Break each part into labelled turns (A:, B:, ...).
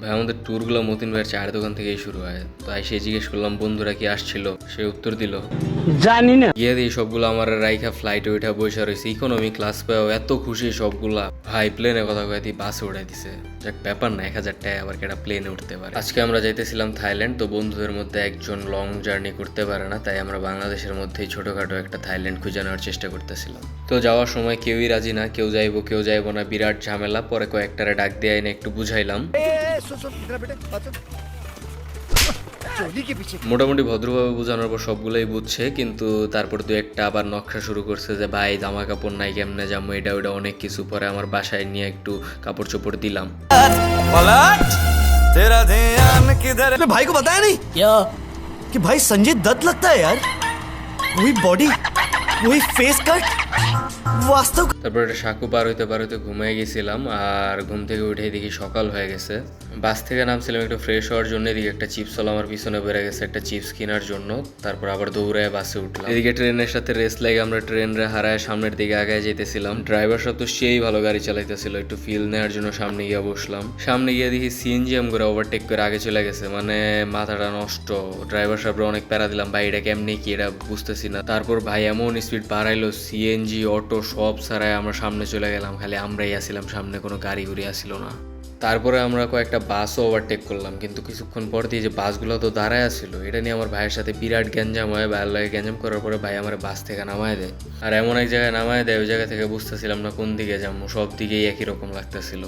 A: ভাই আমাদের ট্যুরগুলো মতিন ভাইয়ের চায়ের দোকান থেকেই শুরু হয়। তো সে জিজ্ঞেস করলাম বন্ধুরা কি আসছিল, সে উত্তর দিল জানি না। গিয়ে দিয়ে সবগুলো আমার রাইখা ফ্লাইটে উঠা বসে রয়েছে, ইকোনমি ক্লাস পেয়েও এত খুশি সবগুলা। ভাই প্লেনে কথা কয়ে দিয়ে বাসে উঠাই দিছে। যাক ব্যাপার না, 1000 টাকা আবার কেটা প্লেনে উঠতে পারে। আজকে আমরা যাইতেছিলাম থাইল্যান্ড। তো বন্ধুদের মধ্যে একজন লং জার্নি করতে পারে না, তাই আমরা বাংলাদেশের মধ্যেই ছোটখাটো একটা থাইল্যান্ড খুঁজে নেওয়ার চেষ্টা করতেছিলাম। তো যাওয়ার সময় কেউই রাজি না, কেউ যাইবো না, বিরাট ঝামেলা। পরে কয়েকটারে ডাক দিয়ে এনে একটু বুঝাইলাম। মোটামুটি ভদ্রভাবে বোঝানোর পর সবগুলোই বুঝছে, কিন্তু তারপর দু একটা আবার নকশা শুরু করছে যে ভাই জামা কাপড় নাই, কেমনে যাবো, এটা ওইটা অনেক কিছু। পরে আমার বাসায় নিয়ে একটু কাপড় চোপড় দিলাম।
B: भाई को बताया नहीं क्या कि भाई संजय दत्त लगता है यार, वही बॉडी वही फेस कट वास्तव।
A: তারপর একটা সাঁকু পার হইতে ঘুমিয়ে গেছিলাম, আর ঘুম থেকে উঠে দেখি সকাল হয়ে গেছে। বাস থেকে নামছিলাম একটু ফ্রেশ হওয়ার জন্য, এদিকে একটা চিপস ওলা আমার পিছনে বেড়ে গেছে একটা চিপস কেনার জন্য। তারপর আবার দৌড়ায় বাসে উঠলাম। এদিকে ট্রেনের সাথে রেস লেগে আমরা ট্রেনরে হারায় সামনের দিকে আগায় যেতেছিলাম। ড্রাইভার সাহেব তো সেই ভালো গাড়ি চালাইতেছিল, একটু ফিল নেওয়ার জন্য সামনে গিয়ে বসলাম। সামনে গিয়ে দেখি সিএনজি এম করে ওভারটেক করে আগে চলে গেছে, মানে মাথাটা নষ্ট। ড্রাইভার সাহেবরা অনেক প্যারা দিলাম, ভাই এটা কেমনি কি এটা বুঝতেছি না। তারপর ভাই এমন স্পিড বাড়াইলো, সিএনজি অটো সব ছাড়াই আমরা সামনে চলে গেলাম। খালি আমরাই আসছিলাম সামনে, কোনো গাড়ি গুড়ি আসছিল না। তারপরে আমরা কয়েকটা বাসও ওভারটেক করলাম, কিন্তু কিছুক্ষণ পর দিয়ে যে বাসগুলো তো দাঁড়ায় আসছিল, এটা নিয়ে আমার ভাইয়ের সাথে বিরাট গ্যাঞ্জাম হয়। ভাইয়ের লাগে গ্যাঞ্জাম করার পরে ভাই আমার বাস থেকে নামায় দেয়, আর এমন এক জায়গায় নামায় দেয় ওই জায়গা থেকে বুঝতেছিলাম না কোন দিকে যাবো, সব দিকেই একই রকম লাগতেছিল।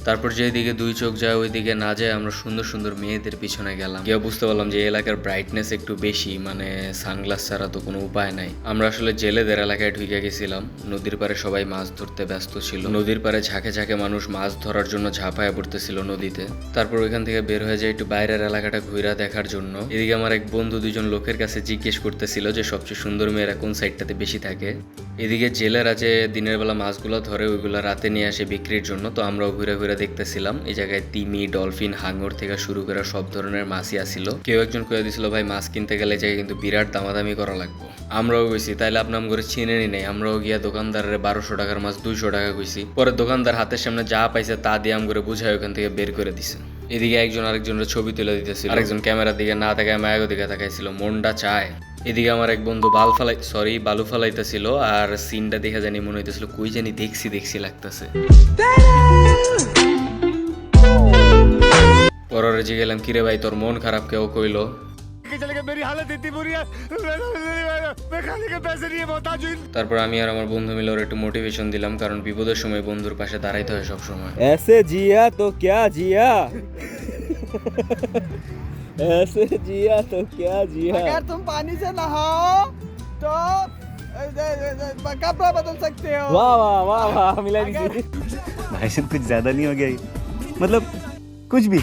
A: তারপর যেদিকে দুই চোখ যায় ওই দিকে না যায় আমরা সুন্দর সুন্দর মেয়েদের পিছনে গেলাম। কেউ বুঝতে পারলাম যে এলাকার ব্রাইটনেস একটু বেশি, মানে সানগ্লাস ছাড়া তো কোনো উপায় নাই। আমরা আসলে জেলেদের এলাকায় ঢুকে গেছিলাম। নদীর পাড়ে সবাই মাছ ধরতে ব্যস্ত ছিল, নদীর পাড়ে ঝাঁকে ঝাঁকে মানুষ মাছ ধরার জন্য ঝাঁপায়া পড়তেছিল নদীতে। তারপর ওইখান থেকে বের হয়ে যায় একটু বাইরের এলাকাটা ঘুরা দেখার জন্য। এদিকে আমার এক বন্ধু দুজন লোকের কাছে জিজ্ঞেস করতেছিল যে সবচেয়ে সুন্দর মেয়েরা কোন সাইডটাতে বেশি থাকে। এদিকে জেলেরা যে দিনের বেলা মাছগুলো ধরে ওইগুলো রাতে নিয়ে আসে বিক্রির জন্য। তো আমরাও ঘুরে ঘুরে দেখতেছিলাম। এই জায়গায় তিমি, ডলফিন, হাঙ্গর থেকে শুরু করে সব ধরনের মাছই আসিল। কেউ একজন কয়ে দিছিল ভাই মাছ কিনতে গেলে এই জায়গায় কিন্তু বিরাট দামাদামি করা লাগবো। আমরাও গেছি, তাইলে আপনার করে চিনেনি নেই। আমরাও গিয়া দোকানদারের 1200 টাকার মাছ 200 টাকা কইছি। পরে দোকানদার হাতের সামনে যা পাইছে তা দিয়ে আম করে বুঝায় ওখান থেকে বের করে দিছে। এদিকে একজন আরেকজনের ছবি তুলে দিতেছিল, আরেকজন ক্যামেরার দিকে না তাকায় মায়ের দিকে তাকাইছিল, মনটা চায়। এদিকে আমার এক বন্ধু বালু ফালাইতেছিল, আর সিনটা দেখে জানি মনে হইতেছিল কই জানি দেখছি লাগতেছে। পরে যে গেলাম, কিরে ভাই তোর মন খারাপ, কেউ কইলো তারপর আমি আর আমার বন্ধু মিলে ওর একটু মোটিভেশন দিলাম, কারণ বিপদের সময় বন্ধুর পাশে দাঁড়াইতে হয় সব সময়।
C: ऐसे जिया तो क्या जिया ऐसे जिया तो क्या जिया।
D: अगर तुम पानी से नहाओ तो कपड़ा बदल सकते हो।
C: वाह वाह वाह वाह मिला
B: भाई साहब कुछ ज्यादा नहीं हो गया, मतलब कुछ भी।